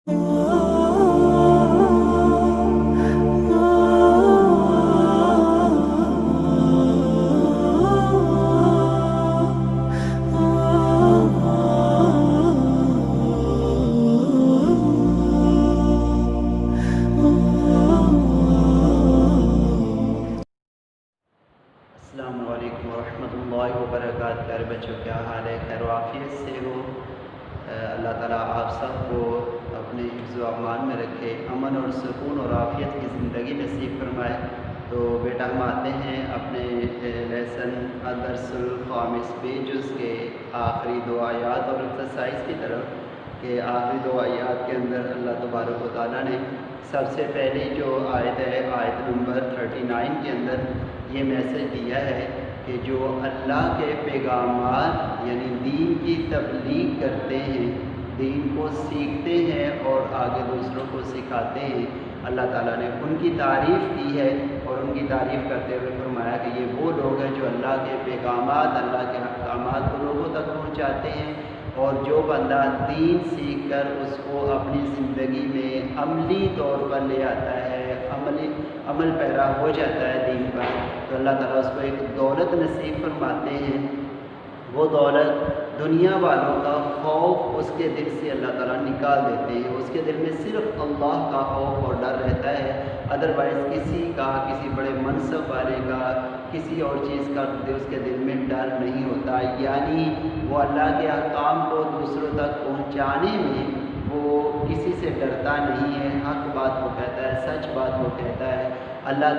السلام علیکم ورحمۃ اللہ وبرکاتہ۔ پیارے بچوں، کیا حال ہے؟ خیر و عافیت سے ہو؟ اللہ تعالیٰ آپ سب کو اپنے حفظ و امان میں رکھے، امن اور سکون اور عافیت کی زندگی نصیب فرمائے۔ تو بیٹا ہم آتے ہیں اپنے لیسن الدرس الخامس بے جز کے آخری دو آیات اور ایکسرسائز کی طرف، کہ آخری دو آیات کے اندر اللہ تبارک و تعالیٰ نے سب سے پہلی جو آیت ہے، آیت نمبر 39 کے اندر یہ میسج دیا ہے کہ جو اللہ کے پیغامات یعنی دین کی تبلیغ کرتے ہیں، دین کو سیکھتے ہیں اور آگے دوسروں کو سکھاتے ہیں، اللہ تعالیٰ نے ان کی تعریف کی ہے، اور ان کی تعریف کرتے ہوئے فرمایا کہ یہ وہ لوگ ہیں جو اللہ کے پیغامات، اللہ کے احکامات کو لوگوں تک پہنچاتے ہیں، اور جو بندہ دین سیکھ کر اس کو اپنی زندگی میں عملی طور پر لے آتا ہے، عمل پیرا ہو جاتا ہے دین پر، تو اللہ تعالیٰ اس کو ایک دولت نصیب فرماتے ہیں۔ وہ دولت دنیا والوں کا خوف اس کے دل سے اللہ تعالیٰ نکال دیتے ہیں، اس کے دل میں صرف اللہ کا خوف اور ڈر رہتا ہے، ادروائز کسی بڑے منصب والے کا، کسی اور چیز کا اس کے دل میں ڈر نہیں ہوتا، یعنی وہ اللہ کے احکام کو دوسروں تک پہنچانے میں وہ کسی سے ڈرتا نہیں ہے، حق بات وہ کہتا ہے، سچ بات وہ کہتا ہے۔ اللہ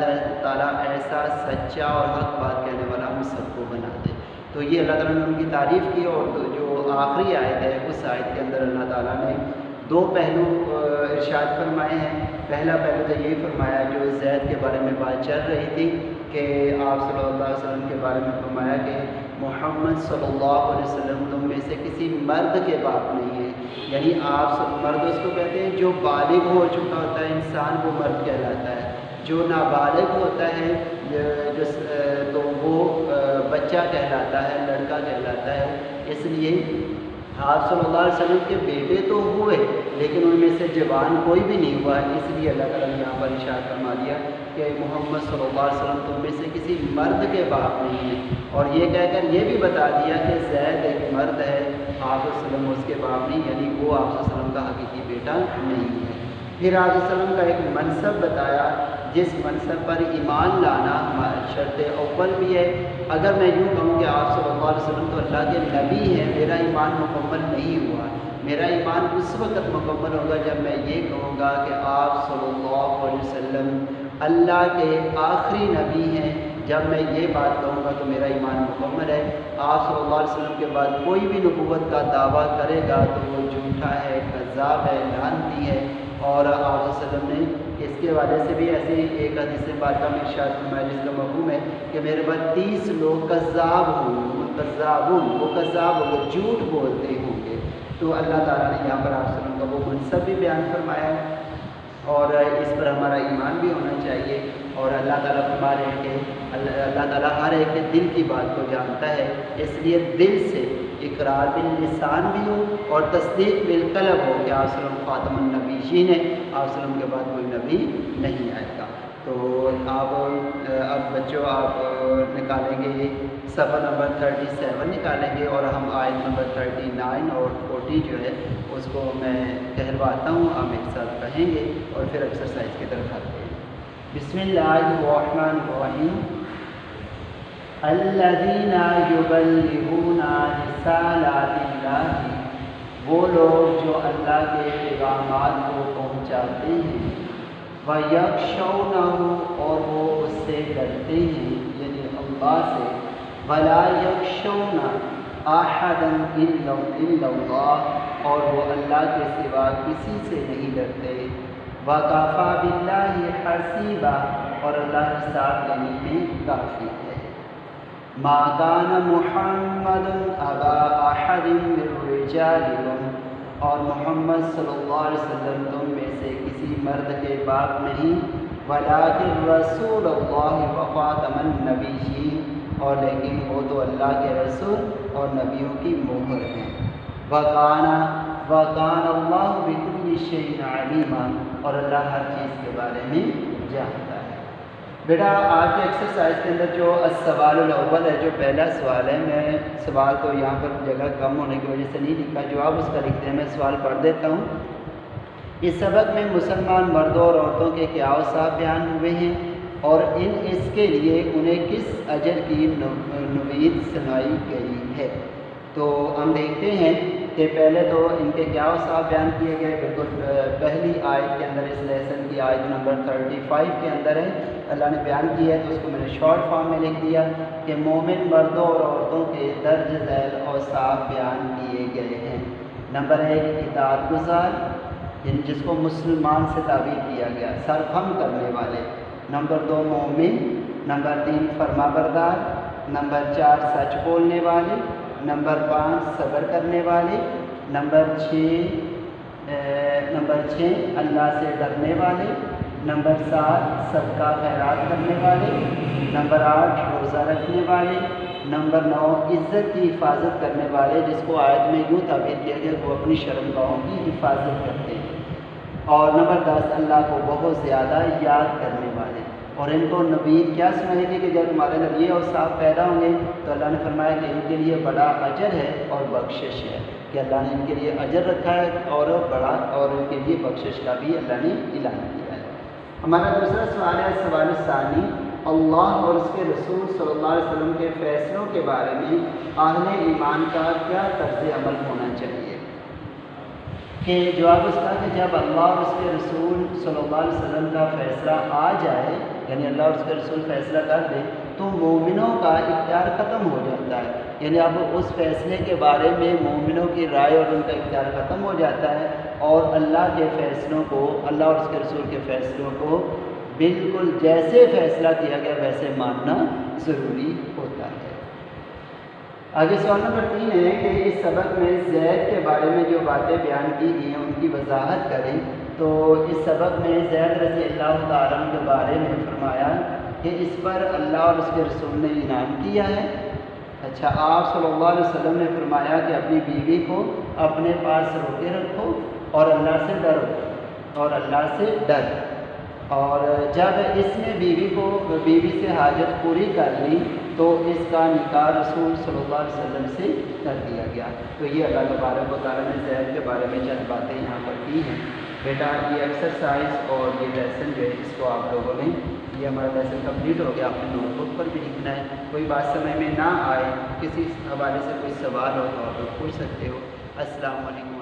تعالیٰ ایسا سچا اور حق بات کہنے والا ہم سب کو بنا دے۔ تو یہ اللہ تعالیٰ نے ان کی تعریف کی، اور جو آخری آیت ہے اس آیت کے اندر اللہ تعالیٰ نے دو پہلو ارشاد فرمائے ہیں۔ پہلا پہلو تو یہی فرمایا جو زید کے بارے میں بات چل رہی تھی، کہ آپ صلی اللہ علیہ وسلم کے بارے میں فرمایا کہ محمد صلی اللہ علیہ وسلم تم میں سے کسی مرد کے باپ نہیں ہے، یعنی آپ مرد اس کو کہتے ہیں جو بالغ ہو چکا ہوتا ہے انسان، وہ مرد کہلاتا ہے، جو نابالغ ہوتا ہے تو وہ بچہ کہلاتا ہے، لڑکا کہلاتا ہے۔ اس لیے آپ صلی اللہ علیہ وسلم کے بیٹے تو ہوئے لیکن ان میں سے جوان کوئی بھی نہیں ہوا، اس لیے اللہ تعالیٰ نے یہاں پر ارشاد فرما دیا کہ محمد صلی اللہ علیہ وسلم تم میں سے کسی مرد کے باپ نہیں ہیں، اور یہ کہہ کر یہ بھی بتا دیا کہ زید ایک مرد ہے، آپ صلی اللہ علیہ وسلم اس کے باپ نہیں، یعنی وہ آپ صلی اللہ علیہ وسلم کا حقیقی بیٹا نہیں ہے۔ پھر آپ صلی اللہ علیہ وسلم کا ایک منصب بتایا، جس منصب پر ایمان لانا شرط اول بھی ہے۔ اگر میں یوں کہوں کہ آپ صلی اللہ علیہ وسلم تو اللہ کے نبی ہیں، میرا ایمان مکمل نہیں ہوا، میرا ایمان اس وقت مکمل ہوگا جب میں یہ کہوں گا کہ آپ صلی اللہ علیہ وسلم اللہ کے آخری نبی ہیں۔ جب میں یہ بات کہوں گا تو میرا ایمان مکمل ہے۔ آپ صلی اللہ علیہ وسلم کے بعد کوئی بھی نبوت کا دعویٰ کرے گا تو وہ جھوٹا ہے، کذاب ہے، لعنتی ہے، اور آپ صلی اللہ علیہ وسلم نے اس کے حوالے سے بھی ایسے ایک حدیث پاکہ میں ارشاد فرمایا جس کا مفہوم ہے کہ میرے بعد 30 لوگ کذاب ہوں گے، وہ کذاب ہوں گے، جھوٹ بولتے ہوں گے۔ تو اللہ تعالیٰ نے یہاں پر آپ صلی اللہ علیہ وسلم کا وہ منصب بھی بیان فرمایا ہے، اور اس پر ہمارا ایمان بھی ہونا چاہیے۔ اور اللہ تعالیٰ فرما رہے ہیں کہ اللہ تعالیٰ ہر ایک کے دل کی بات کو جانتا ہے، اس لیے دل سے اقرار باللسان بھی ہو اور تصدیق بالقلب ہو کہ آپ صلی اللہ علیہ وسلم خاتم النبیین ہیں، آپ صلی اللہ علیہ وسلم کے بعد کوئی نبی نہیں آئے گا۔ تو اب بچوں آپ نکالیں گے صفحہ نمبر 37 نکالیں گے، اور ہم آیت نمبر 39 اور 40 جو ہے اس کو میں کہلواتا ہوں، آپ ایک ساتھ کہیں گے اور پھر ایکسرسائز کی طرف آتے ہیں۔ بسم اللہ الرحمن الرحیم۔ الذین یبلغون رسالات اللہ، وہ لوگ جو اللہ کے پیغامات کو پہنچاتے ہیں، وَيَخْشَوْنَهُ، اور وہ اس سے ڈرتے ہیں یعنی اللہ سے، وَلَا يَخْشَوْنَ أَحَدًا إِلَّا اللَّهُ، اور وہ اللہ کے سوا کسی سے نہیں ڈرتے، وَكَفَى بِاللَّهِ حَسِيبًا، اور اللہ حساب لینے میں کافی ہے۔ مَا كَانَ مُحَمَّدٌ أَبَا أَحَدٍ مِّن رِّجَالِكُمْ، اور محمد صلی اللہ علیہ وسلم تم میں سے کسی مرد کے باپ نہیں، وَلَٰكِن رَّسُولَ اللَّهِ وَخَاتَمَ النَّبِيِّينَ، اور لیکن وہ تو اللہ کے رسول اور نبیوں کی مہر ہیں۔ وَكَانَ اللَّهُ بِكُلِّ شَيْءٍ ایمان اور اللہ ہر چیز کے بارے میں جانتا ہے۔ بیٹا آج کے ایکسرسائز کے اندر جو السوال الاول ہے، جو پہلا سوال ہے، میں سوال تو یہاں پر جگہ کم ہونے کی وجہ سے نہیں لکھا، جواب اس کا لکھتے ہیں، میں سوال پڑھ دیتا ہوں۔ اس سبق میں مسلمان مردوں اور عورتوں کے کیا اوصاف بیان ہوئے ہیں اور اس کے لیے انہیں کس اجر کی نوید سنائی گئی ہے۔ تو ہم دیکھتے ہیں کہ پہلے تو ان کے کیا اوصاف بیان کیے گئے، بالکل پہلی آیت کے اندر، اس لیسن کی آیت نمبر 35 کے اندر ہے، اللہ نے بیان کیا ہے، تو اس کو میں نے شارٹ فارم میں لکھ دیا کہ مومن مردوں اور عورتوں کے درج ذیل اوصاف بیان کیے گئے ہیں۔ نمبر 1 اطاعت گزار، جس کو مسلمان سے تعبیر کیا گیا، سرخم کرنے والے۔ نمبر 2 مومن۔ نمبر 3 فرما بردار۔ نمبر 4 سچ بولنے والے۔ نمبر 5 صبر کرنے والے۔ نمبر 6 اللہ سے ڈرنے والے۔ نمبر 7 صدقہ خیرات کرنے والے۔ نمبر 8 روزہ رکھنے والے۔ نمبر 9 عزت کی حفاظت کرنے والے، جس کو آیت میں یوں تعبیر کیا گیا وہ اپنی شرمگاہوں کی حفاظت کرتے ہیں۔ اور نمبر 10 اللہ کو بہت زیادہ یاد کرنے والے۔ اور ان کو نوید کیا سنائے گی کہ جب تمہارے اندر یہ اوصاف پیدا ہوں گے تو اللہ نے فرمایا کہ ان کے لیے بڑا اجر ہے اور بخشش ہے، کہ اللہ نے ان کے لیے اجر رکھا ہے اور بڑا، اور ان کے لیے بخشش کا بھی اللہ نے اعلان کیا ہے۔ ہمارا دوسرا سوال ہے سوال ثانی، اللہ اور اس کے رسول صلی اللہ علیہ وسلم کے فیصلوں کے بارے میں اہل ایمان کا کیا طرز عمل ہونا چاہیے؟ کہ جواب اس کا کہ جب اللہ اور اس کے رسول صلی اللہ علیہ وسلم کا فیصلہ آ جائے، یعنی اللہ اور اس کے رسول فیصلہ کر دیں، تو مومنوں کا اختیار ختم ہو جاتا ہے، یعنی اب اس فیصلے کے بارے میں مومنوں کی رائے اور ان کا اختیار ختم ہو جاتا ہے، اور اللہ کے فیصلوں کو، اللہ اور اس کے رسول کے فیصلوں کو بالکل جیسے فیصلہ کیا گیا ویسے ماننا ضروری ہوتا ہے۔ آگے سوال نمبر 3 ہے کہ اس سبق میں زید کے بارے میں جو باتیں بیان کی گئی ہیں ان کی وضاحت کریں۔ تو اس سبق میں زید رضی اللہ تعالیٰ عنہ کے بارے میں فرمایا کہ اس پر اللہ اور اس کے رسول نے انعام کیا ہے۔ اچھا، آپ صلی اللہ علیہ وسلم نے فرمایا کہ اپنی بیوی کو اپنے پاس روکے رکھو اور اللہ سے ڈرو، اور اللہ سے ڈر۔ اور جب اس نے بیوی سے حاجت پوری کر لی تو اس کا نکاح رسول صلی اللہ علیہ وسلم سے کر دیا گیا۔ تو یہ اللہ تبارک و تعالیٰ نے زید کے بارے میں چند باتیں یہاں پر کی ہیں۔ بیٹا یہ ایکسرسائز اور یہ لیسن جو ہے اس کو آپ لوگوں نے، یہ ہمارا لیسن کمپلیٹ ہو گیا، آپ نے نوٹ بک پر بھی لکھنا ہے۔ کوئی بات سمجھ میں نہ آئے، کسی حوالے سے کوئی سوال ہو تو آپ لوگ پوچھ سکتے ہو۔ السلام علیکم۔